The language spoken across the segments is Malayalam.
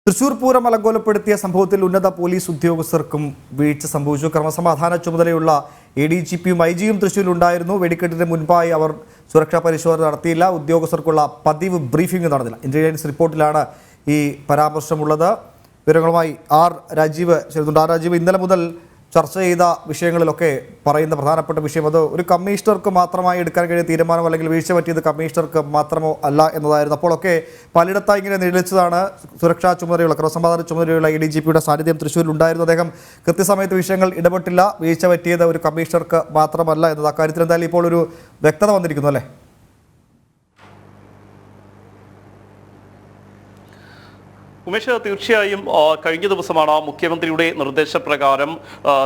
തൃശൂർ പൂരം അലങ്കോലപ്പെടുത്തിയ സംഭവത്തിൽ ഉന്നത പോലീസ് ഉദ്യോഗസ്ഥർക്കും വീഴ്ച സംഭവിച്ചു. ക്രമസമാധാന ചുമതലയുള്ള ADGPയും IG-യും തൃശൂരിലുണ്ടായിരുന്നു. വെടിക്കെട്ടിന് മുൻപായി അവർ സുരക്ഷാ പരിശോധന നടത്തിയില്ല. ഉദ്യോഗസ്ഥർക്കുള്ള പതിവ് ബ്രീഫിംഗ് നടന്നില്ല. ഇന്റലിജൻസ് റിപ്പോർട്ടിലാണ് ഈ പരാമർശമുള്ളത്. വിവരങ്ങളുമായി രാജീവ് ചേരുന്നുണ്ട്. രാജീവ്, ഇന്നലെ മുതൽ ചർച്ച ചെയ്ത വിഷയങ്ങളിലൊക്കെ പറയുന്ന പ്രധാനപ്പെട്ട വിഷയം അത് ഒരു കമ്മീഷണർക്ക് മാത്രമായി എടുക്കാൻ കഴിയുന്ന തീരുമാനം അല്ലെങ്കിൽ വീഴ്ച പറ്റിയത് കമ്മീഷണർക്ക് മാത്രമോ അല്ല എന്നതായിരുന്നു. അപ്പോഴൊക്കെ പലയിടത്തായി ഇങ്ങനെ നിഴലിച്ചതാണ് സുരക്ഷാ ചുമതലയുള്ള ക്രമസമാധാന ചുമതലയുള്ള ADGPയുടെ സാന്നിധ്യം തൃശ്ശൂരിൽ ഉണ്ടായിരുന്നു. അദ്ദേഹം കൃത്യസമയത്ത് വിഷയങ്ങൾ ഇടപെട്ടില്ല, വീഴ്ച പറ്റിയത് ഒരു കമ്മീഷണർക്ക് മാത്രമല്ല എന്നത്. അക്കാര്യത്തിൽ എന്തായാലും ഇപ്പോൾ ഒരു വ്യക്തത വന്നിരിക്കുന്നു അല്ലേ? ഉമേഷ്, തീർച്ചയായും കഴിഞ്ഞ ദിവസമാണ് മുഖ്യമന്ത്രിയുടെ നിർദ്ദേശപ്രകാരം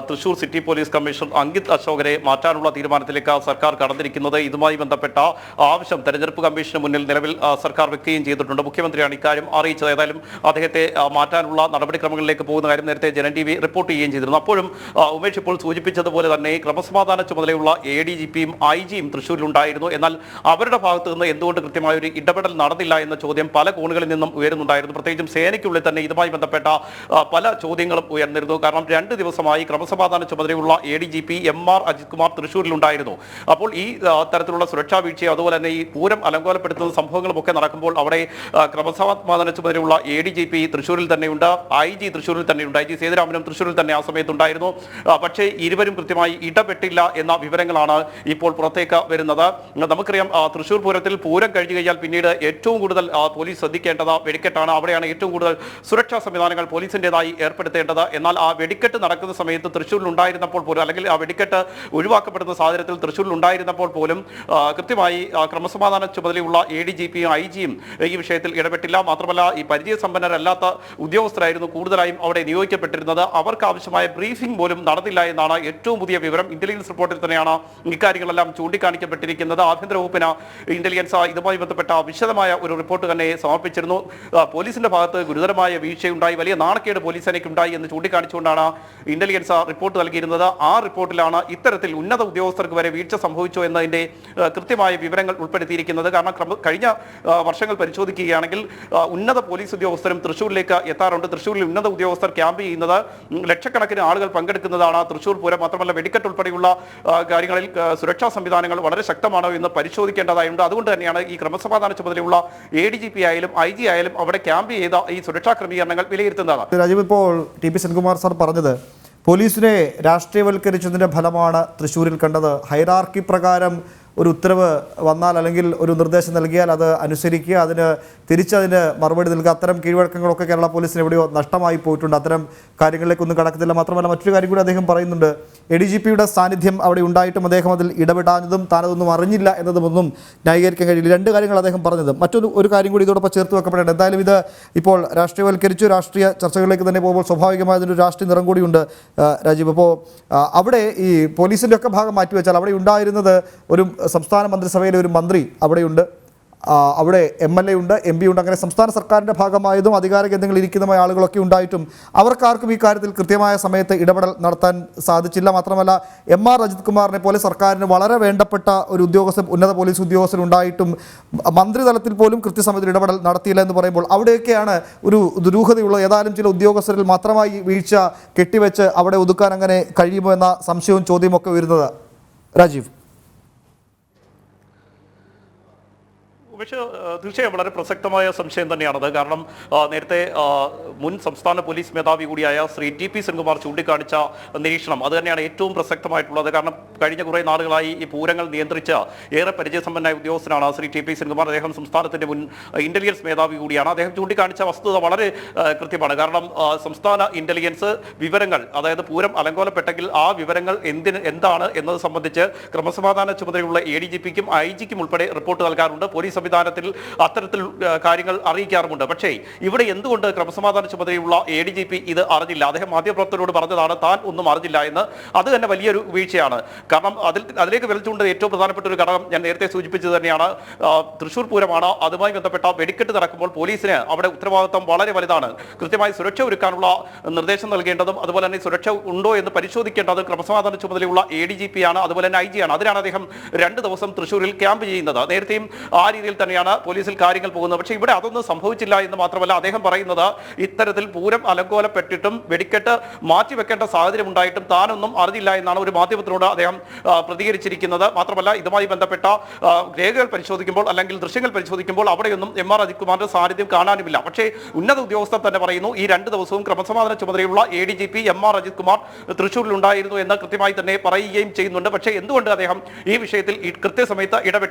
Thrissur city police commissioner Ankit അശോകനെ മാറ്റാനുള്ള തീരുമാനത്തിലേക്ക് സർക്കാർ കടന്നിരിക്കുന്നത്. ഇതുമായി ബന്ധപ്പെട്ട ആവശ്യം തെരഞ്ഞെടുപ്പ് കമ്മീഷന് മുന്നിൽ നിലവിൽ സർക്കാർ വെക്കുകയും ചെയ്തിട്ടുണ്ട്. മുഖ്യമന്ത്രിയാണ് ഇക്കാര്യം അറിയിച്ചത്. ഏതായാലും അദ്ദേഹത്തെ മാറ്റാനുള്ള നടപടിക്രമങ്ങളിലേക്ക് പോകുന്ന കാര്യം നേരത്തെ ജനം TV റിപ്പോർട്ട് ചെയ്യുകയും ചെയ്തിരുന്നു. അപ്പോഴും ഉമേഷ് ഇപ്പോൾ സൂചിപ്പിച്ചതുപോലെ തന്നെ ക്രമസമാധാന ചുമതലയുള്ള ADGPയും IG-യും തൃശ്ശൂരിലുണ്ടായിരുന്നു. എന്നാൽ അവരുടെ ഭാഗത്തു നിന്ന് എന്തുകൊണ്ട് കൃത്യമായ ഒരു ഇടപെടൽ നടന്നില്ല എന്ന ചോദ്യം പല കോണുകളിൽ നിന്നും ഉയരുന്നുണ്ടായിരുന്നു. പ്രത്യേകിച്ചും സേനയ്ക്കുള്ളിൽ തന്നെ ഇതുമായി ബന്ധപ്പെട്ട പല ചോദ്യങ്ങളും ഉയർന്നിരുന്നു. കാരണം 2 ദിവസമായി ക്രമസമാധാന ചുമതലയുള്ള ADGP MR അജിത് കുമാർ തൃശ്ശൂരിലുണ്ടായിരുന്നു. അപ്പോൾ ഈ തരത്തിലുള്ള സുരക്ഷാ വീഴ്ചയോ അതുപോലെ തന്നെ ഈ പൂരം അലങ്കോലപ്പെടുത്തുന്ന സംഭവങ്ങളും ഒക്കെ നടക്കുമ്പോൾ അവിടെ ക്രമസമാധാന ചുമതലയുള്ള ADGP തൃശ്ശൂരിൽ തന്നെയുണ്ട്, IG തൃശ്ശൂരിൽ തന്നെയുണ്ട്. IG സേതുരാമനും തൃശ്ശൂരിൽ തന്നെ ആ സമയത്തുണ്ടായിരുന്നു. പക്ഷേ ഇരുവരും കൃത്യമായി ഇടപെട്ടില്ല എന്ന വിവരങ്ങളാണ് ഇപ്പോൾ പുറത്തേക്ക് വരുന്നത്. നമുക്കറിയാം, തൃശ്ശൂർ പൂരത്തിൽ പൂരം കഴിഞ്ഞു കഴിഞ്ഞാൽ പിന്നീട് ഏറ്റവും കൂടുതൽ പോലീസ് ശ്രദ്ധിക്കേണ്ടത് വെടിക്കെട്ടാണ്. അവിടെയാണ് ഏറ്റവും കൂടുതൽ സുരക്ഷാ സംവിധാനങ്ങൾ പോലീസിൻ്റെതായി ഏർപ്പെടുത്തേണ്ടത്. എന്നാൽ ആ വെടിക്കെട്ട് നടക്കുന്ന സമയത്ത് തൃശ്ശൂരിൽ ഉണ്ടായിരുന്നപ്പോൾ പോലും, അല്ലെങ്കിൽ ആ വെടിക്കെട്ട് ഒഴിവാക്കപ്പെടുന്ന സാഹചര്യത്തിൽ തൃശ്ശൂരിൽ ഉണ്ടായിരുന്നപ്പോൾ പോലും കൃത്യമായി ക്രമസമാധാന ചുമതലയുള്ള ADGPയും IG-യും ഈ വിഷയത്തിൽ ഇടപെട്ടില്ല. മാത്രമല്ല, ഈ പരിചയസമ്പന്നരല്ലാത്ത ഉദ്യോഗസ്ഥരായിരുന്നു കൂടുതലായും അവിടെ നിയോഗിക്കപ്പെട്ടിരുന്നത്. അവർക്ക് ആവശ്യമായ ബ്രീഫിംഗ് പോലും നടന്നില്ല എന്നാണ് ഏറ്റവും പുതിയ വിവരം. ഇന്റലിജൻസ് റിപ്പോർട്ടിൽ തന്നെയാണ് ഇക്കാര്യങ്ങളെല്ലാം ചൂണ്ടിക്കാണിക്കപ്പെട്ടിരിക്കുന്നത്. ആഭ്യന്തര വകുപ്പിന് ഇന്റലിജൻസ് ഇതുമായി ബന്ധപ്പെട്ട വിശദമായ ഒരു റിപ്പോർട്ട് തന്നെ സമർപ്പിച്ചിരുന്നു. പോലീസിന്റെ ഭാഗത്ത് ഗുരുതരമായ വീഴ്ചയുണ്ടായി, വലിയ നാണക്കേട് പോലീസ് സേനയ്ക്കുണ്ടായി എന്ന് ചൂണ്ടിക്കാണിച്ചുകൊണ്ടാണ് ഇന്റലിജൻസ് റിപ്പോർട്ട് നൽകിയിരുന്നത്. ആ റിപ്പോർട്ടിലാണ് ഇത്തരത്തിൽ ഉന്നത ഉദ്യോഗസ്ഥർക്ക് വരെ വീഴ്ച സംഭവിച്ചു എന്നതിന്റെ കൃത്യമായ വിവരങ്ങൾ ഉൾപ്പെടുത്തിയിരിക്കുന്നത്. കാരണം കഴിഞ്ഞ വർഷങ്ങൾ പരിശോധിക്കുകയാണെങ്കിൽ ഉന്നത പോലീസ് ഉദ്യോഗസ്ഥരും തൃശ്ശൂരിലേക്ക് എത്താറുണ്ട്. തൃശ്ശൂരിൽ ഉന്നത ഉദ്യോഗസ്ഥർ ക്യാമ്പ് ചെയ്യുന്നത്, ലക്ഷക്കണക്കിന് ആളുകൾ പങ്കെടുക്കുന്നതാണ് തൃശ്ശൂർ പൂരം. മാത്രമല്ല, വെടിക്കെട്ട് ഉൾപ്പെടെയുള്ള കാര്യങ്ങളിൽ സുരക്ഷാ സംവിധാനങ്ങൾ വളരെ ശക്തമാണോ എന്ന് പരിശോധിക്കേണ്ടതായുണ്ട്. അതുകൊണ്ട് തന്നെയാണ് ഈ ക്രമസമാധാന ചുമതലയുള്ള ADGP ആയാലും IG ആയാലും അവിടെ ക്യാമ്പ് ചെയ്ത ഈ സുരക്ഷാ ക്രമീകരണങ്ങൾ വിലയിരുത്തുന്നതാണ്. രാജീവ്, ഇപ്പോൾ TP സെൻകുമാർ സാർ പറഞ്ഞത് പോലീസിനെ രാഷ്ട്രീയവൽക്കരിച്ചതിൻ്റെ ഫലമാണ് തൃശ്ശൂരിൽ കണ്ടത്. ഹൈറാർക്കി പ്രകാരം ഒരു ഉത്തരവ് വന്നാൽ അല്ലെങ്കിൽ ഒരു നിർദ്ദേശം നൽകിയാൽ അത് അനുസരിക്കുക, തിരിച്ചതിന് മറുപടി നൽകുക, അത്തരം കീഴ്വഴക്കങ്ങളൊക്കെ കേരള പോലീസിന് എവിടെയോ നഷ്ടമായി പോയിട്ടുണ്ട്. അത്തരം കാര്യങ്ങളിലേക്കൊന്നും കടക്കുന്നില്ല. മാത്രമല്ല, മറ്റൊരു കാര്യം കൂടി അദ്ദേഹം പറയുന്നുണ്ട്. ADGPയുടെ സാന്നിധ്യം അവിടെ ഉണ്ടായിട്ടും അദ്ദേഹം അതിൽ ഇടപെടാനതും താനതൊന്നും അറിഞ്ഞില്ല എന്നതുമൊന്നും ന്യായീകരിക്കാൻ കഴിയില്ല. 2 കാര്യങ്ങൾ അദ്ദേഹം പറഞ്ഞത്. മറ്റൊരു കാര്യം കൂടി ഇതോടൊപ്പം ചേർത്ത് വെക്കപ്പെടേണ്ടത്. എന്തായാലും ഇത് ഇപ്പോൾ രാഷ്ട്രീയവൽക്കരിച്ചു, രാഷ്ട്രീയ ചർച്ചകളിലേക്ക് തന്നെ പോകുമ്പോൾ സ്വാഭാവികമായ അതിനൊരു രാഷ്ട്രീയ നിറം കൂടിയുണ്ട്. രാജീവ്, അപ്പോൾ അവിടെ ഈ പോലീസിൻ്റെ ഒക്കെ ഭാഗം മാറ്റിവെച്ചാൽ അവിടെ ഉണ്ടായിരുന്നത് ഒരു സംസ്ഥാന മന്ത്രിസഭയിലെ ഒരു മന്ത്രി അവിടെയുണ്ട്, അവിടെ MLA ഉണ്ട്, MP ഉണ്ട്. അങ്ങനെ സംസ്ഥാന സർക്കാരിൻ്റെ ഭാഗമായതും അധികാര കേന്ദ്രങ്ങളിൽ ഇരിക്കുന്നതുമായ ആളുകളൊക്കെ ഉണ്ടായിട്ടും അവർക്കാർക്കും ഈ കാര്യത്തിൽ കൃത്യമായ സമയത്ത് ഇടപെടൽ നടത്താൻ സാധിച്ചില്ല. മാത്രമല്ല, MR അജിത് കുമാറിനെ പോലെ സർക്കാരിന് വളരെ വേണ്ടപ്പെട്ട ഒരു ഉന്നത പോലീസ് ഉദ്യോഗസ്ഥൻ ഉണ്ടായിട്ടും മന്ത്രിതലത്തിൽ പോലും കൃത്യസമയത്തിൽ ഇടപെടൽ നടത്തിയില്ല എന്ന് പറയുമ്പോൾ അവിടെയൊക്കെയാണ് ഒരു ദുരൂഹതയുള്ളത്. ഏതായാലും ചില ഉദ്യോഗസ്ഥരിൽ മാത്രമായി വീഴ്ച കെട്ടിവെച്ച് അവിടെ ഒതുക്കാൻ അങ്ങനെ കഴിയുമോ എന്ന സംശയവും ചോദ്യവും ഒക്കെ വരുന്നത്. രാജീവ്, പക്ഷേ തീർച്ചയായും വളരെ പ്രസക്തമായ സംശയം തന്നെയാണത്. കാരണം നേരത്തെ മുൻ സംസ്ഥാന പോലീസ് മേധാവി കൂടിയായ ശ്രീ TP സെൻകുമാർ ചൂണ്ടിക്കാണിച്ച നിരീക്ഷണം അത് തന്നെയാണ് ഏറ്റവും പ്രസക്തമായിട്ടുള്ളത്. കാരണം കഴിഞ്ഞ കുറേ നാളുകളായി ഈ പൂരങ്ങൾ നിയന്ത്രിച്ച ഏറെ പരിചയസമ്പന്നനായ ഉദ്യോഗസ്ഥനാണ് ശ്രീ TP സെൻകുമാർ. അദ്ദേഹം സംസ്ഥാനത്തിന്റെ മുൻ ഇന്റലിജൻസ് മേധാവി കൂടിയാണ്. അദ്ദേഹം ചൂണ്ടിക്കാണിച്ച വസ്തുത വളരെ കൃത്യമാണ്. കാരണം സംസ്ഥാന ഇന്റലിജൻസ് വിവരങ്ങൾ, അതായത് പൂരം അലങ്കോലപ്പെട്ടെങ്കിൽ ആ വിവരങ്ങൾ എന്താണ് എന്നത് സംബന്ധിച്ച് ക്രമസമാധാന ചുമതലയുള്ള ADGPക്കും IG-ക്കും ഉൾപ്പെടെ റിപ്പോർട്ട് നൽകാറുണ്ട്. പോലീസ് സംവിധാനത്തിൽ അത്തരത്തിൽ കാര്യങ്ങൾ അറിയിക്കാറുമുണ്ട്. പക്ഷേ ഇവിടെ എന്തുകൊണ്ട് ക്രമസമാധാന ചുമതലയുള്ള ADGP ഇത് അറിഞ്ഞില്ല? അദ്ദേഹം മാധ്യമപ്രവർത്തകരോട് പറഞ്ഞതാണ് താൻ ഒന്നും അറിഞ്ഞില്ല എന്ന്. അത് തന്നെ വലിയൊരു വീഴ്ചയാണ്. കാരണം അതിലേക്ക് വിരൽ ഏറ്റവും പ്രധാനപ്പെട്ട ഒരു ഘടകം ഞാൻ നേരത്തെ സൂചിപ്പിച്ചത് തന്നെയാണ്. തൃശ്ശൂർ പൂരമാണ്. അതുമായി ബന്ധപ്പെട്ട വെടിക്കെട്ട് നടക്കുമ്പോൾ പോലീസിന് അവിടെ ഉത്തരവാദിത്വം വളരെ വലുതാണ്. കൃത്യമായി സുരക്ഷ ഒരുക്കാനുള്ള നിർദ്ദേശം നൽകേണ്ടതും അതുപോലെ തന്നെ സുരക്ഷ ഉണ്ടോ എന്ന് പരിശോധിക്കേണ്ടത് ക്രമസമാധാന ചുമതലയുള്ള ADGP ആണ്, അതുപോലെ തന്നെ IG ആണ്. അതിനാണ് അദ്ദേഹം 2 ദിവസം തൃശ്ശൂരിൽ ക്യാമ്പ് ചെയ്യുന്നത്. നേരത്തെയും ആ രീതിയിൽ തന്നെയാണ് പോലീസിൽ കാര്യങ്ങൾ പോകുന്നത്. പക്ഷേ ഇവിടെ അതൊന്നും സംഭവിച്ചില്ല എന്ന് മാത്രമല്ല, അദ്ദേഹം പറയുന്നത് ഇത്തരത്തിൽ പൂരം അലങ്കോലപ്പെട്ടിട്ടും വെടിക്കെട്ട് മാറ്റിവെക്കേണ്ട സാഹചര്യം ഉണ്ടായിട്ടും താനൊന്നും അറിഞ്ഞില്ല എന്നാണ് ഒരു മാധ്യമത്തിനോട് അദ്ദേഹം പ്രതികരിച്ചിരിക്കുന്നത്. മാത്രമല്ല, ഇതുമായി ബന്ധപ്പെട്ട രേഖകൾ പരിശോധിക്കുമ്പോൾ അല്ലെങ്കിൽ ദൃശ്യങ്ങൾ പരിശോധിക്കുമ്പോൾ അവിടെയൊന്നും MR അജിത് കുമാറിന്റെ സാന്നിധ്യം കാണാനുമില്ല. പക്ഷേ ഉന്നത ഉദ്യോഗസ്ഥർ തന്നെ പറയുന്നു ഈ 2 ദിവസവും ക്രമസമാധാന ചുമതലയുള്ള ADGP MR അജിത് കുമാർ തൃശ്ശൂരിൽ ഉണ്ടായിരുന്നു എന്ന് കൃത്യമായി തന്നെ പറയുകയും ചെയ്യുന്നുണ്ട്. പക്ഷേ എന്തുകൊണ്ട് അദ്ദേഹം ഈ വിഷയത്തിൽ കൃത്യസമയത്ത്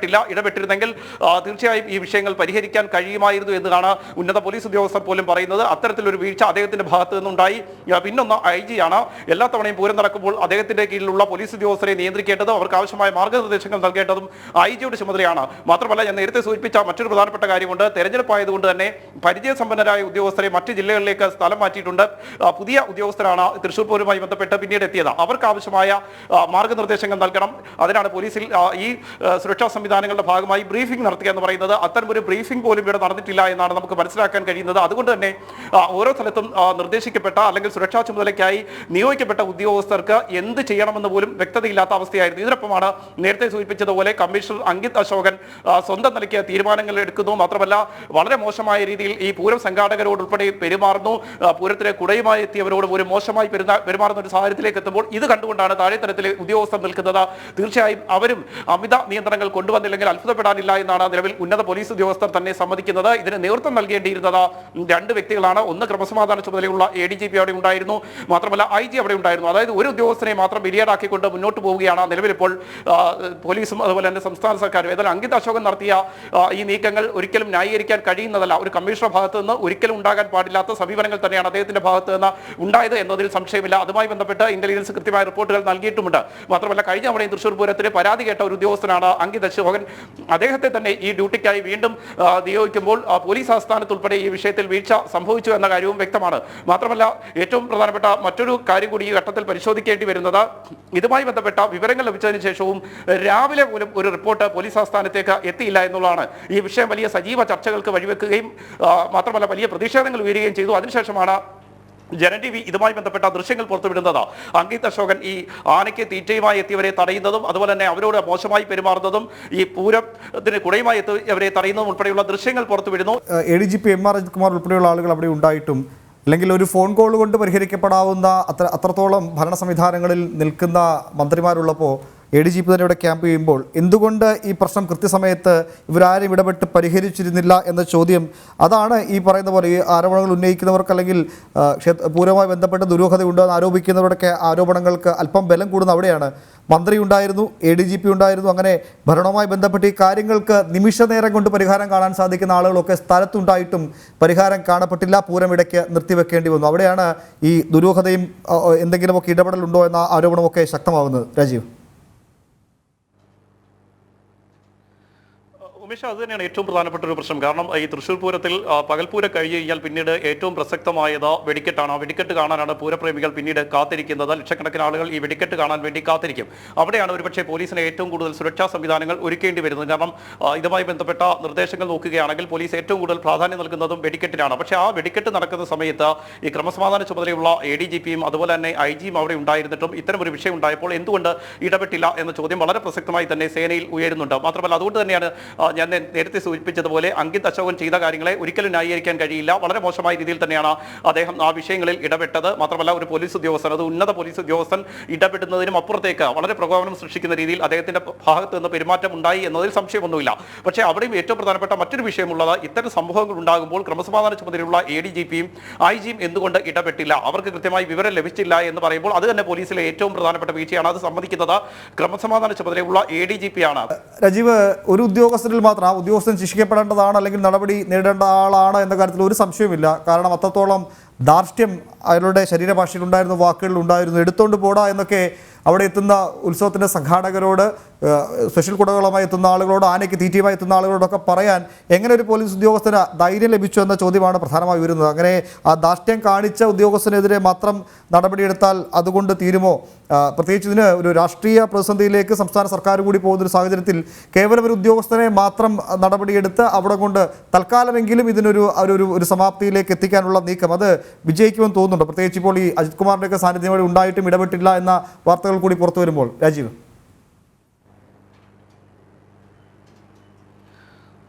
ഇടപെട്ടിരുന്നെങ്കിൽ തീർച്ചയായും ഈ വിഷയങ്ങൾ പരിഹരിക്കാൻ കഴിയുമായിരുന്നു എന്നാണ് ഉന്നത പോലീസ് ഉദ്യോഗസ്ഥർ പോലും പറയുന്നത്. അത്തരത്തിലൊരു വീഴ്ച അദ്ദേഹത്തിന്റെ ഭാഗത്ത് നിന്നുണ്ടായി. പിന്നൊന്ന് IG ആണ്. എല്ലാ തവണയും പൂരം നടക്കുമ്പോൾ അദ്ദേഹത്തിന്റെ കീഴിലുള്ള പോലീസ് ഉദ്യോഗസ്ഥരെ നിയന്ത്രിക്കേണ്ടതും അവർക്ക് ആവശ്യമായ മാർഗ്ഗനിർദ്ദേശങ്ങൾ നൽകേണ്ടതും IG-യുടെ ചുമതലയാണ്. മാത്രമല്ല, ഞാൻ നേരത്തെ സൂചിപ്പിച്ച മറ്റൊരു പ്രധാനപ്പെട്ട കാര്യമുണ്ട്. തെരഞ്ഞെടുപ്പായതുകൊണ്ട് തന്നെ പരിചയസമ്പന്നരായ ഉദ്യോഗസ്ഥരെ മറ്റ് ജില്ലകളിലേക്ക് സ്ഥലം മാറ്റിയിട്ടുണ്ട്. പുതിയ ഉദ്യോഗസ്ഥരാണ് തൃശ്ശൂർ പൂരവുമായി ബന്ധപ്പെട്ട് പിന്നീട് എത്തിയത്. അവർക്ക് ആവശ്യമായ മാർഗ്ഗനിർദ്ദേശങ്ങൾ നൽകണം. അതിനാണ് പോലീസിൽ ഈ സുരക്ഷാ സംവിധാനങ്ങളുടെ ഭാഗമായി ബ്രീഫിംഗ് നടത്തുക എന്ന് പറയുന്നത്. അത്തരമൊരു ബ്രീഫിംഗ് പോലും ഇവിടെ നടന്നിട്ടില്ല എന്നാണ് നമുക്ക് മനസ്സിലാക്കാൻ കഴിയുന്നത്. അതുകൊണ്ട് തന്നെ ഓരോ സ്ഥലത്തും നിർദ്ദേശിക്കപ്പെട്ട അല്ലെങ്കിൽ സുരക്ഷാ ചുമതലയ്ക്കായി നിയോഗിക്കപ്പെട്ട ഉദ്യോഗസ്ഥർക്ക് എന്ത് ചെയ്യണമെന്ന് പോലും വ്യക്തതയില്ലാത്ത അവസ്ഥയായിരുന്നു. ഇതിനൊപ്പമാണ് നേരത്തെ സൂചിപ്പിച്ചതുപോലെ കമ്മീഷണർ അങ്കിത് അശോകൻ സ്വന്തം നിലയ്ക്ക് തീരുമാനങ്ങൾ എടുക്കുന്നു. മാത്രമല്ല, വളരെ മോശമായ രീതിയിൽ ഈ പൂരം സംഘാടകരോട് ഉൾപ്പെടെ പെരുമാറുന്നു. പൂരത്തിന് കുടയുമായി എത്തിയവരോട് പോലും മോശമായി പെരുമാറുന്ന ഒരു സാഹചര്യത്തിലേക്ക് എത്തുമ്പോൾ ഇത് കണ്ടുകൊണ്ടാണ് താഴെത്തരത്തിലെ ഉദ്യോഗസ്ഥർ നിൽക്കുന്നത്. തീർച്ചയായും അവരും അമിത നിയന്ത്രണങ്ങൾ കൊണ്ടുവന്നില്ലെങ്കിൽ അത്ഭുതപ്പെടാനില്ല എന്നാണ് നിലവിൽ ഉന്നത പോലീസ് ഉദ്യോഗസ്ഥർ തന്നെ സമ്മതിക്കുന്നത്. ഇതിന് നേതൃത്വം നൽകേണ്ടിയിരുന്നത് 2 വ്യക്തികളാണ്. ഒന്ന് ക്രമസമാധാന ചുമതലയുള്ള ADGP അവിടെ ഉണ്ടായിരുന്നു. മാത്രമല്ല, IG അവിടെ ഉണ്ടായിരുന്നു. അതായത് ഒരു ഉദ്യോഗസ്ഥനെ മാത്രം ബലിയാടാക്കിക്കൊണ്ട് മുന്നോട്ട് പോവുകയാണ് നിലവിലിപ്പോൾ പോലീസും അതുപോലെ തന്നെ സംസ്ഥാന സർക്കാരും. ഏതായാലും അങ്കിത് അശോകൻ നടത്തിയ ഈ നീക്കങ്ങൾ ഒരിക്കലും ന്യായീകരിക്കാൻ കഴിയുന്നതല്ല. ഒരു കമ്മീഷണർ ഭാഗത്ത് നിന്ന് ഒരിക്കലും ഉണ്ടാകാൻ പാടില്ലാത്ത സമീപനങ്ങൾ തന്നെയാണ് അദ്ദേഹത്തിന്റെ ഭാഗത്ത് നിന്ന് ഉണ്ടായത് എന്നതിൽ സംശയമില്ല. അതുമായി ബന്ധപ്പെട്ട് ഇന്റലിജൻസ് കൃത്യമായ റിപ്പോർട്ടുകൾ നൽകിയിട്ടുമുണ്ട്. മാത്രമല്ല, കഴിഞ്ഞ തവണയും തൃശ്ശൂർ പൂരത്തിന് പരാതി കേട്ട ഒരു ഉദ്യോഗസ്ഥനാണ് അങ്കിത് അശോകൻ. അദ്ദേഹത്തെ തന്നെ ഈ ഡ്യൂട്ടിക്കായി വീണ്ടും നിയോഗിക്കുമ്പോൾ പോലീസ് ആസ്ഥാനത്ത് ഉൾപ്പെടെ ഈ വിഷയത്തിൽ വീഴ്ച സംഭവിച്ചു എന്ന കാര്യവും വ്യക്തമാണ്. മാത്രമല്ല, ഏറ്റവും പ്രധാനപ്പെട്ട മറ്റൊരു കാര്യം കൂടി ഈ ഘട്ടത്തിൽ പരിശോധിക്കേണ്ടി വരുന്നത് ഇതുമായി ബന്ധപ്പെട്ട വിവരങ്ങൾ ലഭിച്ചതിന് ശേഷവും രാവിലെ പോലും ഒരു റിപ്പോർട്ട് പോലീസ് ആസ്ഥാനത്തേക്ക് എത്തിയില്ല എന്നുള്ളതാണ്. ഈ വിഷയം വലിയ സജീവ ചർച്ചകൾക്ക് വഴിവെക്കുകയും മാത്രമല്ല വലിയ പ്രതിഷേധങ്ങൾ ഉയരുകയും ചെയ്തു. അതിനുശേഷമാണ് ജനം TV ഇതുമായി ബന്ധപ്പെട്ട ദൃശ്യങ്ങൾ പുറത്തുവിടുന്നത്. അങ്കിത് അശോകൻ ഈ ആനയ്ക്ക് തീറ്റയുമായി എത്തിയവരെ തടയുന്നതും അതുപോലെ തന്നെ അവരോട് മോശമായി പെരുമാറുന്നതും ഈ പൂരത്തിന് കുടയുമായി എത്തിയവരെ തടയുന്നതും ഉൾപ്പെടെയുള്ള ദൃശ്യങ്ങൾ പുറത്തുവിടുന്നു. ADGP MR അജിത് കുമാർ ഉൾപ്പെടെയുള്ള ആളുകൾ അവിടെ ഉണ്ടായിട്ടും അല്ലെങ്കിൽ ഒരു ഫോൺ കോൾ കൊണ്ട് പരിഹരിക്കപ്പെടാവുന്ന അത്രത്തോളം ഭരണ സംവിധാനങ്ങളിൽ നിൽക്കുന്ന മന്ത്രിമാരുള്ളപ്പോൾ ADGP തന്നെ ഇവിടെ ക്യാമ്പ് ചെയ്യുമ്പോൾ എന്തുകൊണ്ട് ഈ പ്രശ്നം കൃത്യസമയത്ത് ഇവരാരും ഇടപെട്ട് പരിഹരിച്ചിരുന്നില്ല എന്ന ചോദ്യം, അതാണ് ഈ പറയുന്ന പോലെ ഈ ആരോപണങ്ങൾ ഉന്നയിക്കുന്നവർക്ക് അല്ലെങ്കിൽ പൂരവുമായി ബന്ധപ്പെട്ട് ദുരൂഹതയുണ്ടോ എന്ന് ആരോപിക്കുന്നവരുടെയൊക്കെ ആരോപണങ്ങൾക്ക് അല്പം ബലം കൂടുന്ന അവിടെയാണ്. മന്ത്രി ഉണ്ടായിരുന്നു, ADGP ഉണ്ടായിരുന്നു. അങ്ങനെ ഭരണവുമായി ബന്ധപ്പെട്ട് ഈ കാര്യങ്ങൾക്ക് നിമിഷ നേരം കൊണ്ട് പരിഹാരം കാണാൻ സാധിക്കുന്ന ആളുകളൊക്കെ സ്ഥലത്തുണ്ടായിട്ടും പരിഹാരം കാണപ്പെട്ടില്ല. പൂരം ഇടയ്ക്ക് നിർത്തിവെക്കേണ്ടി വന്നു. അവിടെയാണ് ഈ ദുരൂഹതയും എന്തെങ്കിലുമൊക്കെ ഇടപെടലുണ്ടോ എന്ന ആരോപണമൊക്കെ ശക്തമാവുന്നത്. രാജീവ്, ഉമേഷ്, അത് തന്നെയാണ് ഏറ്റവും പ്രധാനപ്പെട്ട ഒരു പ്രശ്നം. കാരണം ഈ തൃശ്ശൂർ പൂരത്തിൽ പകൽപൂരം കഴിഞ്ഞ് കഴിഞ്ഞാൽ പിന്നീട് ഏറ്റവും പ്രസക്തമായത് വെടിക്കെട്ടാണ്. ആ വെടിക്കെട്ട് കാണാനാണ് പൂരപ്രേമികൾ പിന്നീട് കാത്തിരിക്കുന്നത്. ലക്ഷക്കണക്കിന് ആളുകൾ ഈ വെടിക്കെട്ട് കാണാൻ വേണ്ടി കാത്തിരിക്കും. അവിടെയാണ് ഒരുപക്ഷെ പോലീസിന് ഏറ്റവും കൂടുതൽ സുരക്ഷാ സംവിധാനങ്ങൾ ഒരുക്കേണ്ടി വരുന്നത്. കാരണം ഇതുമായി ബന്ധപ്പെട്ട നിർദ്ദേശങ്ങൾ നോക്കുകയാണെങ്കിൽ പോലീസ് ഏറ്റവും കൂടുതൽ പ്രാധാന്യം നൽകുന്നതും വെടിക്കെട്ടിനാണ്. പക്ഷേ ആ വെടിക്കെട്ട് നടക്കുന്ന സമയത്ത് ഈ ക്രമസമാധാന ചുമതലയുള്ള ADGP-യും അതുപോലെ തന്നെ IG-യും അവിടെ ഉണ്ടായിരുന്നിട്ടും ഇത്തരം ഒരു വിഷയം ഉണ്ടായപ്പോൾ എന്തുകൊണ്ട് ഇടപെട്ടില്ല എന്ന ചോദ്യം വളരെ പ്രസക്തമായി തന്നെ സേനയിൽ ഉയരുന്നുണ്ട്. മാത്രമല്ല, അതുകൊണ്ട് തന്നെയാണ് ഞാൻ നേരത്തെ സൂചിപ്പിച്ചതുപോലെ അങ്കിത് അശോകൻ ചെയ്ത കാര്യങ്ങളെ ഒരിക്കലും ന്യായീകരിക്കാൻ കഴിയില്ല. വളരെ മോശമായ രീതിയിൽ തന്നെയാണ് അദ്ദേഹം ആ വിഷയങ്ങളിൽ ഇടപെട്ടത്. മാത്രമല്ല, ഒരു പോലീസ് ഉദ്യോഗസ്ഥൻ, അത് ഉന്നത പോലീസ് ഉദ്യോഗസ്ഥൻ ഇടപെടുന്നതിനും അപ്പുറത്തേക്ക് വളരെ പ്രകോപനം സൃഷ്ടിക്കുന്ന രീതിയിൽ അദ്ദേഹത്തിന്റെ ഭാഗത്ത് നിന്ന് പെരുമാറ്റം ഉണ്ടായി എന്നതിൽ സംശയമൊന്നുമില്ല. പക്ഷേ അവിടെയും ഏറ്റവും പ്രധാനപ്പെട്ട മറ്റൊരു വിഷയമുള്ളത് ഇത്തരം സംഭവങ്ങൾ ഉണ്ടാകുമ്പോൾ ക്രമസമാധാന ചുമതലയുള്ള ADGP-യും IG-യും എന്തുകൊണ്ട് ഇടപെട്ടില്ല, അവർക്ക് കൃത്യമായി വിവരം ലഭിച്ചില്ല എന്ന് പറയുമ്പോൾ അത് തന്നെ പോലീസിലെ ഏറ്റവും പ്രധാനപ്പെട്ട വീഴ്ചയാണ്. അത് സമ്മതിക്കുന്നത് ക്രമസമാധാന ചുമതലയുള്ള ADGP-യാണ്. രാജീവ്, ഒരു ഉദ്യോഗസ്ഥരിൽ മാത്രം ആ ഉദ്യോഗസ്ഥൻ ശിക്ഷിക്കപ്പെടേണ്ടതാണ് അല്ലെങ്കിൽ നടപടി നേടേണ്ട ആളാണ് എന്ന കാര്യത്തിൽ ഒരു സംശയവുമില്ല. കാരണം അത്രത്തോളം ധാർഷ്ട്യം അയാളുടെ ശരീരഭാഷയിൽ ഉണ്ടായിരുന്നു, വാക്കുകളിൽ ഉണ്ടായിരുന്നു. എടുത്തോണ്ട് പോടാ എന്നൊക്കെ അവിടെ എത്തുന്ന ഉത്സവത്തിൻ്റെ സംഘാടകരോട്, സ്പെഷ്യൽ കുടകളുമായി എത്തുന്ന ആളുകളോട്, ആനയ്ക്ക് തീറ്റയുമായി എത്തുന്ന ആളുകളോടൊക്കെ പറയാൻ എങ്ങനെ ഒരു പോലീസ് ഉദ്യോഗസ്ഥന് ധൈര്യം ലഭിച്ചു എന്ന ചോദ്യമാണ് പ്രധാനമായി വരുന്നത്. അങ്ങനെ ആ ധാർഷ്ട്യം കാണിച്ച ഉദ്യോഗസ്ഥനെതിരെ മാത്രം നടപടിയെടുത്താൽ അതുകൊണ്ട് തീരുമോ? പ്രത്യേകിച്ച് ഇതിന് ഒരു രാഷ്ട്രീയ പ്രതിസന്ധിയിലേക്ക് സംസ്ഥാന സർക്കാർ കൂടി പോകുന്നൊരു സാഹചര്യത്തിൽ കേവലം ഒരു ഉദ്യോഗസ്ഥനെ മാത്രം നടപടിയെടുത്ത് അവിടെ കൊണ്ട് തൽക്കാലമെങ്കിലും ഇതിനൊരു ഒരു സമാപ്തിയിലേക്ക് എത്തിക്കാനുള്ള നീക്കം അത് വിജയിക്കുമെന്ന് തോന്നുന്നുണ്ട്. പ്രത്യേകിച്ച് ഇപ്പോൾ ഈ അജിത് കുമാറിൻ്റെയൊക്കെ സാന്നിധ്യം വഴി ഉണ്ടായിട്ടും ഇടപെട്ടില്ല എന്ന വാർത്തകൾ കൂടി പുറത്തു വരുമ്പോൾ. രാജീവ്,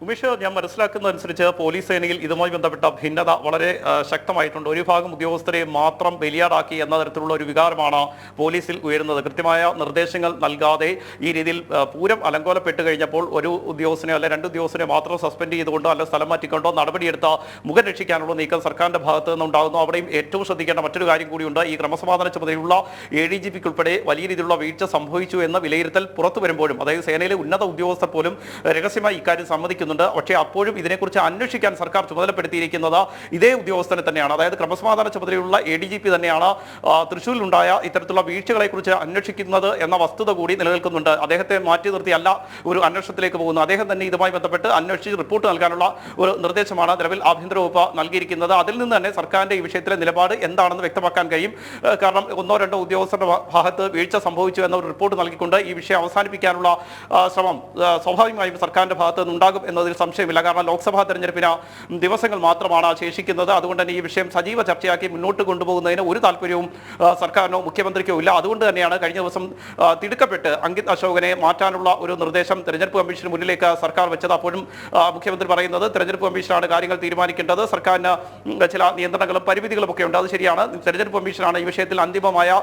ഉമേഷ്, ഞാൻ മനസ്സിലാക്കുന്നതനുസരിച്ച് പോലീസ് സേനയിൽ ഇതുമായി ബന്ധപ്പെട്ട ഭിന്നത വളരെ ശക്തമായിട്ടുണ്ട്. ഒരു ഭാഗം ഉദ്യോഗസ്ഥരെ മാത്രം ബലിയാടാക്കി എന്ന തരത്തിലുള്ള ഒരു വികാരമാണ് പോലീസിൽ ഉയരുന്നത്. കൃത്യമായ നിർദ്ദേശങ്ങൾ നൽകാതെ ഈ രീതിയിൽ പൂരം അലങ്കോലപ്പെട്ട് കഴിഞ്ഞപ്പോൾ ഒരു ഉദ്യോഗസ്ഥനെ അല്ലെ രണ്ട് ഉദ്യോഗസ്ഥരെ മാത്രം സസ്പെൻഡ് ചെയ്തുകൊണ്ടോ അല്ല സ്ഥലം മാറ്റിക്കൊണ്ടോ നടപടിയെടുത്ത മുഖം രക്ഷിക്കാനുള്ള നീക്കം സർക്കാരിന്റെ ഭാഗത്ത് നിന്നുണ്ടാകുന്നു. അവിടെയും ഏറ്റവും ശ്രദ്ധിക്കേണ്ട മറ്റൊരു കാര്യം കൂടിയുണ്ട്. ഈ ക്രമസമാധാന ചുമതലയുള്ള ADGP ഉൾപ്പെടെ വലിയ രീതിയിലുള്ള വീഴ്ച സംഭവിച്ചു എന്ന വിലയിരുത്തൽ പുറത്തു വരുമ്പോഴും, അതായത് സേനയിലെ ഉന്നത ഉദ്യോഗസ്ഥർ പോലും രഹസ്യമായി ഇക്കാര്യം സമ്മതിക്കുന്നുണ്ട്. പക്ഷേ അപ്പോഴും ഇതിനെക്കുറിച്ച് അന്വേഷിക്കാൻ സർക്കാർ ചുമതലപ്പെടുത്തിയിരിക്കുന്നത് ഇതേ ഉദ്യോഗസ്ഥനെ തന്നെയാണ്. അതായത് ക്രമസമാധാന ചുമതലയുള്ള ADGP തന്നെയാണ് തൃശ്ശൂരിലുണ്ടായ ഇത്തരത്തിലുള്ള വീഴ്ചകളെ കുറിച്ച് അന്വേഷിക്കുന്നത് എന്ന വസ്തുത കൂടി നിലനിൽക്കുന്നുണ്ട്. അദ്ദേഹത്തെ മാറ്റി നിർത്തിയല്ല ഒരു അന്വേഷണത്തിലേക്ക് പോകുന്നത്. അദ്ദേഹം തന്നെ ഇതുമായി ബന്ധപ്പെട്ട് അന്വേഷിച്ച് റിപ്പോർട്ട് നൽകാനുള്ള ഒരു നിർദ്ദേശമാണ് നിലവിൽ ആഭ്യന്തര വകുപ്പ് നൽകിയിരിക്കുന്നത്. അതിൽ നിന്ന് തന്നെ സർക്കാരിന്റെ ഈ വിഷയത്തിലെ നിലപാട് എന്താണെന്ന് വ്യക്തമാക്കാൻ കഴിയും. കാരണം ഒന്നോ രണ്ടോ ഉദ്യോഗസ്ഥരുടെ ഭാഗത്ത് വീഴ്ച സംഭവിച്ചു എന്ന ഒരു റിപ്പോർട്ട് നൽകിക്കൊണ്ട് ഈ വിഷയം അവസാനിപ്പിക്കാനുള്ള ശ്രമം സ്വാഭാവികമായും സർക്കാരിന്റെ ഭാഗത്ത് നിന്നുണ്ടാകും എന്നതിൽ സംശയമില്ല. കാരണം ലോക്സഭാ തെരഞ്ഞെടുപ്പിന് ദിവസങ്ങൾ മാത്രമാണ് ശേഷിക്കുന്നത്. അതുകൊണ്ട് തന്നെ ഈ വിഷയം സജീവ ചർച്ചയാക്കി മുന്നോട്ട് കൊണ്ടുപോകുന്നതിന് ഒരു താല്പര്യവും സർക്കാരിനോ മുഖ്യമന്ത്രിക്കോ ഇല്ല. അതുകൊണ്ട് തന്നെയാണ് കഴിഞ്ഞ ദിവസം തിടുക്കപ്പെട്ട് അങ്കിത് അശോകനെ മാറ്റാനുള്ള ഒരു നിർദ്ദേശം തെരഞ്ഞെടുപ്പ് കമ്മീഷന് മുന്നിലേക്ക് സർക്കാർ വെച്ചത്. അപ്പോഴും മുഖ്യമന്ത്രി പറയുന്നത് തെരഞ്ഞെടുപ്പ് കമ്മീഷനാണ് കാര്യങ്ങൾ തീരുമാനിക്കേണ്ടത്, സർക്കാരിന് ചില നിയന്ത്രണങ്ങളും പരിമിതികളും ഒക്കെ ഉണ്ട്. അത് ശരിയാണ്. തെരഞ്ഞെടുപ്പ് കമ്മീഷനാണ് ഈ വിഷയത്തിൽ അന്തിമമായ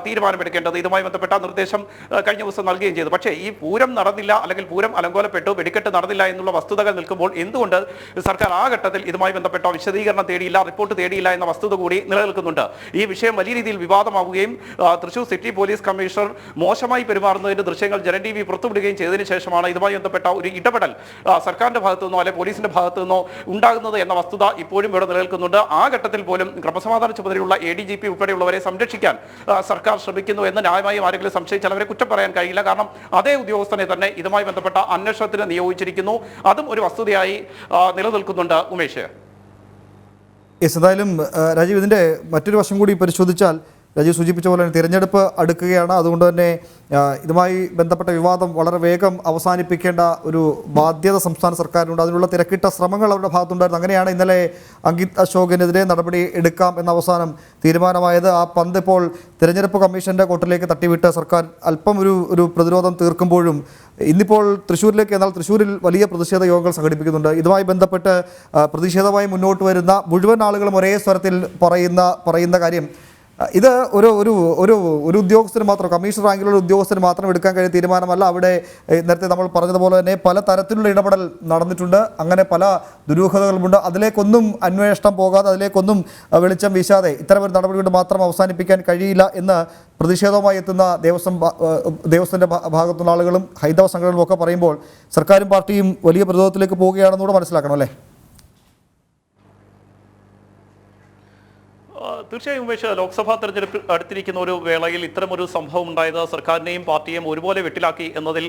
തീരുമാനമെടുക്കേണ്ടത്. ഇതുമായി ബന്ധപ്പെട്ട നിർദ്ദേശം കഴിഞ്ഞ ദിവസം നൽകുകയും ചെയ്തു. പക്ഷേ ഈ പൂരം നടന്നില്ല, അല്ലെങ്കിൽ പൂരം അലങ്കോലപ്പെട്ടു, വെടിക്കെട്ട് നടന്നില്ല എന്നുള്ള വസ്തുതകൾ നിൽക്കുമ്പോൾ എന്തുകൊണ്ട് സർക്കാർ ആ ഘട്ടത്തിൽ ഇതുമായി ബന്ധപ്പെട്ട വിശദീകരണം തേടിയില്ല, റിപ്പോർട്ട് തേടിയില്ല എന്ന വസ്തുത കൂടി നിലനിൽക്കുന്നുണ്ട്. ഈ വിഷയം വലിയ രീതിയിൽ വിവാദമാവുകയും തൃശൂർ സിറ്റി പോലീസ് കമ്മീഷണർ മോശമായി പെരുമാറുന്നതിന്റെ ദൃശ്യങ്ങൾ ജനൻ TV പുറത്തുവിടുകയും ചെയ്തതിനു ശേഷമാണ് ഇതുമായി ബന്ധപ്പെട്ട ഒരു ഇടപെടൽ സർക്കാരിന്റെ ഭാഗത്തു നിന്നോ അല്ലെങ്കിൽ പോലീസിന്റെ ഭാഗത്തു നിന്നോ ഉണ്ടാകുന്നത് എന്ന വസ്തുത ഇപ്പോഴും ഇവിടെ നിലനിൽക്കുന്നുണ്ട്. ആ ഘട്ടത്തിൽ പോലും ക്രമസമാധാന ചുമതലയുള്ള ADGP ഉൾപ്പെടെയുള്ളവരെ സംരക്ഷിക്കാൻ സർക്കാർ ശ്രമിക്കുന്നു എന്ന് ന്യായമായും ആരെങ്കിലും സംശയിച്ചാൽ അവരെ കുറ്റം പറയാൻ കഴിയില്ല. കാരണം അതേ ഉദ്യോഗസ്ഥനെ തന്നെ ഇതുമായി ബന്ധപ്പെട്ട അന്വേഷണത്തിന് നിയോഗിച്ചിരിക്കുന്നു. അതും ഒരു വസ്തുതയായി നിലനിൽക്കുന്നുണ്ട്. ഉമേഷ്, എന്തായാലും രാജീവ്, ഇതിൻ്റെ മറ്റൊരു വശം കൂടി പരിശോധിച്ചാൽ രാജീവ് സൂചിപ്പിച്ച പോലെ തന്നെ തിരഞ്ഞെടുപ്പ് അടുക്കുകയാണ്. അതുകൊണ്ട് തന്നെ ഇതുമായി ബന്ധപ്പെട്ട വിവാദം വളരെ വേഗം അവസാനിപ്പിക്കേണ്ട ഒരു ബാധ്യത സംസ്ഥാന സർക്കാരിനുണ്ട്. അതിനുള്ള തിരക്കിട്ട ശ്രമങ്ങൾ അവരുടെ ഭാഗത്തുണ്ടായിരുന്നു. അങ്ങനെയാണ് ഇന്നലെ അങ്കിത് അശോകിനെതിരെ നടപടി എടുക്കാം എന്ന അവസാനം തീരുമാനമായത്. ആ പന്ത് ഇപ്പോൾ തിരഞ്ഞെടുപ്പ് കമ്മീഷൻ്റെ കോർട്ടിലേക്ക് തട്ടിവിട്ട് സർക്കാർ അല്പം ഒരു പ്രതിരോധം തീർക്കുമ്പോഴും ഇന്നിപ്പോൾ തൃശ്ശൂരിലേക്ക്, എന്നാൽ തൃശ്ശൂരിൽ വലിയ പ്രതിഷേധ യോഗങ്ങൾ സംഘടിപ്പിക്കുന്നുണ്ട്. ഇതുമായി ബന്ധപ്പെട്ട് പ്രതിഷേധമായി മുന്നോട്ട് വരുന്ന മുഴുവൻ ആളുകളും ഒരേ സ്വരത്തിൽ പറയുന്ന കാര്യം, ഇത് ഒരു ഉദ്യോഗസ്ഥന് മാത്രം, കമ്മീഷണർ റാങ്കിലുള്ള ഉദ്യോഗസ്ഥന് മാത്രം എടുക്കാൻ കഴിയുന്ന തീരുമാനമല്ല. അവിടെ നേരത്തെ നമ്മൾ പറഞ്ഞതുപോലെ തന്നെ പല തരത്തിലുള്ള ഇടപെടൽ നടന്നിട്ടുണ്ട്. അങ്ങനെ പല ദുരൂഹതകളുമുണ്ട്. അതിലേക്കൊന്നും അന്വേഷണം പോകാതെ, അതിലേക്കൊന്നും വെളിച്ചം വീശാതെ ഇത്തരമൊരു നടപടി കൊണ്ട് മാത്രം അവസാനിപ്പിക്കാൻ കഴിയില്ല എന്ന് പ്രതിഷേധവുമായി എത്തുന്ന ദേവസ്വത്തിൻ്റെ ഭാഗത്തുള്ള ആളുകളും ഹൈന്ദവ സംഘടനകളും ഒക്കെ പറയുമ്പോൾ സർക്കാരും പാർട്ടിയും വലിയ പ്രതിരോധത്തിലേക്ക് പോവുകയാണെന്നുകൂടെ മനസ്സിലാക്കണം, അല്ലേ? തീർച്ചയായും ഉമേഷ്, ലോക്സഭാ തെരഞ്ഞെടുപ്പ് അടുത്തിരിക്കുന്ന ഒരു വേളയിൽ ഇത്തരമൊരു സംഭവം ഉണ്ടായത് സർക്കാരിനെയും പാർട്ടിയെയും ഒരുപോലെ വെട്ടിലാക്കി എന്നതിൽ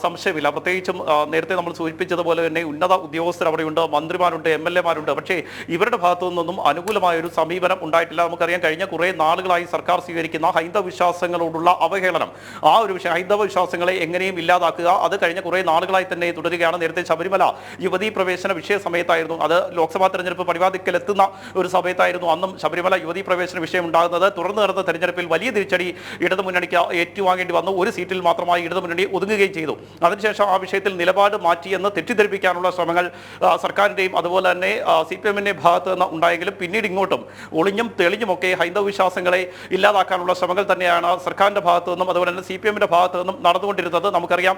സംശയമില്ല. പ്രത്യേകിച്ചും നേരത്തെ നമ്മൾ സൂചിപ്പിച്ചതുപോലെ തന്നെ ഉന്നത ഉദ്യോഗസ്ഥർ അവിടെയുണ്ട്, മന്ത്രിമാരുണ്ട്, MLA-മാരുണ്ട്. പക്ഷേ ഇവരുടെ ഭാഗത്തു നിന്നൊന്നും അനുകൂലമായ ഒരു സമീപനം ഉണ്ടായിട്ടില്ല. നമുക്കറിയാം, കഴിഞ്ഞ കുറേ നാളുകളായി സർക്കാർ സ്വീകരിക്കുന്ന ഹൈന്ദവ വിശ്വാസങ്ങളോടുള്ള അവഹേളനം, ആ ഒരു വിഷയം, ഹൈന്ദവ വിശ്വാസങ്ങളെ എങ്ങനെയും ഇല്ലാതാക്കുക, അത് കഴിഞ്ഞ കുറേ നാളുകളായി തന്നെ തുടരുകയാണ്. നേരത്തെ ശബരിമല യുവതീ പ്രവേശന വിഷയ സമയത്തായിരുന്നു, അത് ലോക്സഭാ തെരഞ്ഞെടുപ്പ് പടിവാതിക്കൽ എത്തുന്ന ഒരു സമയത്തായിരുന്നു അന്നും ശബരിമല യുവതീ പ്രവേശന വിഷയം ഉണ്ടാകുന്നത്. തുടർന്ന് നടന്ന തെരഞ്ഞെടുപ്പിൽ വലിയ തിരിച്ചടി ഇടതുമുന്നണിക്ക് ഏറ്റുവാങ്ങേണ്ടി വന്നു. ഒരു സീറ്റിൽ മാത്രമായി ഇടതുമുന്നണി ഒതുങ്ങുകയും ചെയ്തു. അതിനുശേഷം ആ വിഷയത്തിൽ നിലപാട് മാറ്റിയെന്ന് തെറ്റിദ്ധരിപ്പിക്കാനുള്ള ശ്രമങ്ങൾ സർക്കാരിൻ്റെയും അതുപോലെ തന്നെ CPM-ന്റെ ഭാഗത്ത് നിന്ന് ഉണ്ടായെങ്കിലും പിന്നീട് ഇങ്ങോട്ടും ഒളിഞ്ഞും തെളിഞ്ഞുമൊക്കെ ഹൈന്ദവ വിശ്വാസങ്ങളെ ഇല്ലാതാക്കാനുള്ള ശ്രമങ്ങൾ തന്നെയാണ് സർക്കാരിൻ്റെ ഭാഗത്തു നിന്നും അതുപോലെ തന്നെ CPM-ന്റെ ഭാഗത്തു നിന്നും നടന്നുകൊണ്ടിരുന്നത്. നമുക്കറിയാം,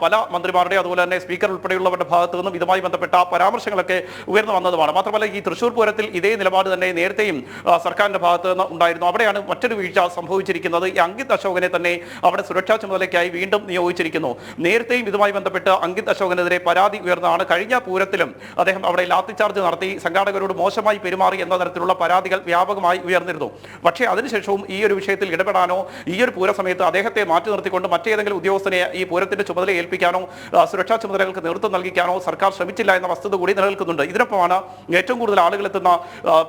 പല മന്ത്രിമാരുടെ അതുപോലെ തന്നെ സ്പീക്കർ ഉൾപ്പെടെയുള്ളവരുടെ ഭാഗത്തു നിന്നും ഇതുമായി ബന്ധപ്പെട്ട പരാമർശങ്ങളൊക്കെ ഉയർന്നു വന്നതുമാണ്. മാത്രമല്ല, ഈ തൃശ്ശൂർ പൂരത്തിൽ ഇതേ നിലപാട് തന്നെ നേരത്തെയും സർക്കാരിന്റെ ഭാഗത്ത് നിന്ന് ഉണ്ടായിരുന്നു. അവിടെയാണ് മറ്റൊരു വീഴ്ച സംഭവിച്ചിരിക്കുന്നത്. ഈ അങ്കിത് അശോകനെ തന്നെ അവിടെ സുരക്ഷാ ചുമതലയ്ക്കായി വീണ്ടും നിയോഗിച്ചിരിക്കുന്നു. നേരത്തെയും ഇതുമായി ബന്ധപ്പെട്ട് അങ്കിത് അശോകനെതിരെ പരാതി ഉയർന്നതാണ്. കഴിഞ്ഞ പൂരത്തിലും അദ്ദേഹം അവിടെ ലാത്തിചാർജ് നടത്തി, സംഘാടകരോട് മോശമായി പെരുമാറി എന്ന തരത്തിലുള്ള പരാതികൾ വ്യാപകമായി ഉയർന്നിരുന്നു. പക്ഷേ അതിനുശേഷവും ഈ ഒരു വിഷയത്തിൽ ഇടപെടാനോ ഈ ഒരു പൂര സമയത്ത് അദ്ദേഹത്തെ മാറ്റി നിർത്തിക്കൊണ്ട് മറ്റേതെങ്കിലും ഉദ്യോഗസ്ഥനെ ഈ പൂരത്തിന്റെ ചുമതല ഏൽപ്പിക്കാനോ സുരക്ഷാ ചുമതലകൾക്ക് നേതൃത്വം നൽകിക്കാനോ സർക്കാർ ശ്രമിച്ചില്ല എന്ന വസ്തുത കൂടി നിലനിൽക്കുന്നുണ്ട്. ഇതിനൊപ്പമാണ് ഏറ്റവും കൂടുതൽ ആളുകൾ എത്തുന്ന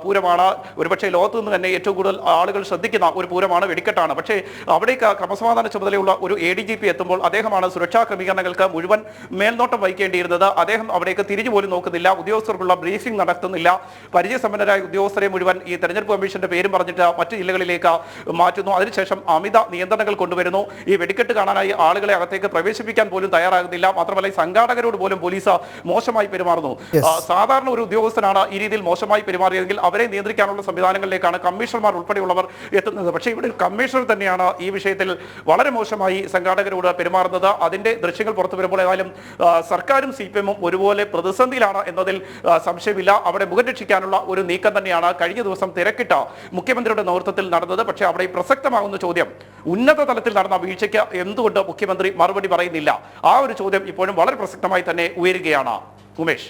പൂരമാണ് ഒരുപക്ഷെ ലോകത്ത് നിന്ന് തന്നെ ഏറ്റവും കൂടുതൽ ആളുകൾ ശ്രദ്ധിക്കുന്ന ഒരു പൂരമാണ്, വെടിക്കെട്ടാണ്. പക്ഷേ അവിടേക്ക് ക്രമസമാധാന ചുമതലയുള്ള ഒരു ADGP എത്തുമ്പോൾ അദ്ദേഹമാണ് സുരക്ഷാ ക്രമീകരണങ്ങൾക്ക് മുഴുവൻ മേൽനോട്ടം വഹിക്കേണ്ടിയിരുന്നത്. അദ്ദേഹം അവിടേക്ക് തിരിഞ്ഞു പോലും നോക്കുന്നില്ല, ഉദ്യോഗസ്ഥർക്കുള്ള ബ്രീഫിംഗ് നടത്തുന്നില്ല. പരിചയസമ്പന്നരായ ഉദ്യോഗസ്ഥരെ മുഴുവൻ ഈ തെരഞ്ഞെടുപ്പ് കമ്മീഷന്റെ പേരും പറഞ്ഞിട്ട് മറ്റു ജില്ലകളിലേക്ക് മാറ്റുന്നു. അതിനുശേഷം അമിത നിയന്ത്രണങ്ങൾ കൊണ്ടുവരുന്നു. ഈ വെടിക്കെട്ട് കാണാനായി ആളുകളെ അകത്തേക്ക് പ്രവേശിപ്പിക്കാൻ പോലും തയ്യാറാകുന്നില്ല. മാത്രമല്ല ഈ സംഘാടകരോട് പോലും പോലീസ് മോശമായി പെരുമാറുന്നു. സാധാരണ ഒരു ഉദ്യോഗസ്ഥനാണ് ഈ രീതിയിൽ മോശമായി പെരുമാറിയതെങ്കിൽ അവരെ നിയന്ത്രിക്കാനുള്ള സംവിധാനങ്ങളിലേക്കാണ് കമ്മീഷണർമാർ ഉൾപ്പെടെയുള്ളവർ എത്തുന്നത്. പക്ഷേ ഇവിടെ കമ്മീഷണർ തന്നെയാണ് ഈ വിഷയത്തിൽ വളരെ മോശമായി സംഘാടകരോട് പെരുമാറുന്നത്. അതിന്റെ ദൃശ്യങ്ങൾ പുറത്തു വരുമ്പോൾ ഏതായാലും സർക്കാരും CPM-ഉം ഒരുപോലെ പ്രതിസന്ധിയിലാണ് എന്നതിൽ സംശയമില്ല. അവിടെ മുഖം രക്ഷിക്കാനുള്ള ഒരു നീക്കം തന്നെയാണ് കഴിഞ്ഞ ദിവസം തിരക്കിട്ട മുഖ്യമന്ത്രിയുടെ നേതൃത്വത്തിൽ നടന്നത്. പക്ഷേ അവിടെ പ്രസക്തമാകുന്ന ചോദ്യം, ഉന്നത തലത്തിൽ നടന്ന വീഴ്ചയ്ക്ക് എന്തുകൊണ്ട് മുഖ്യമന്ത്രി മറുപടി പറയുന്നില്ല? ആ ഒരു ചോദ്യം ഇപ്പോഴും വളരെ പ്രസക്തമായി തന്നെ ഉയരുകയാണ്. ഉമേഷ്.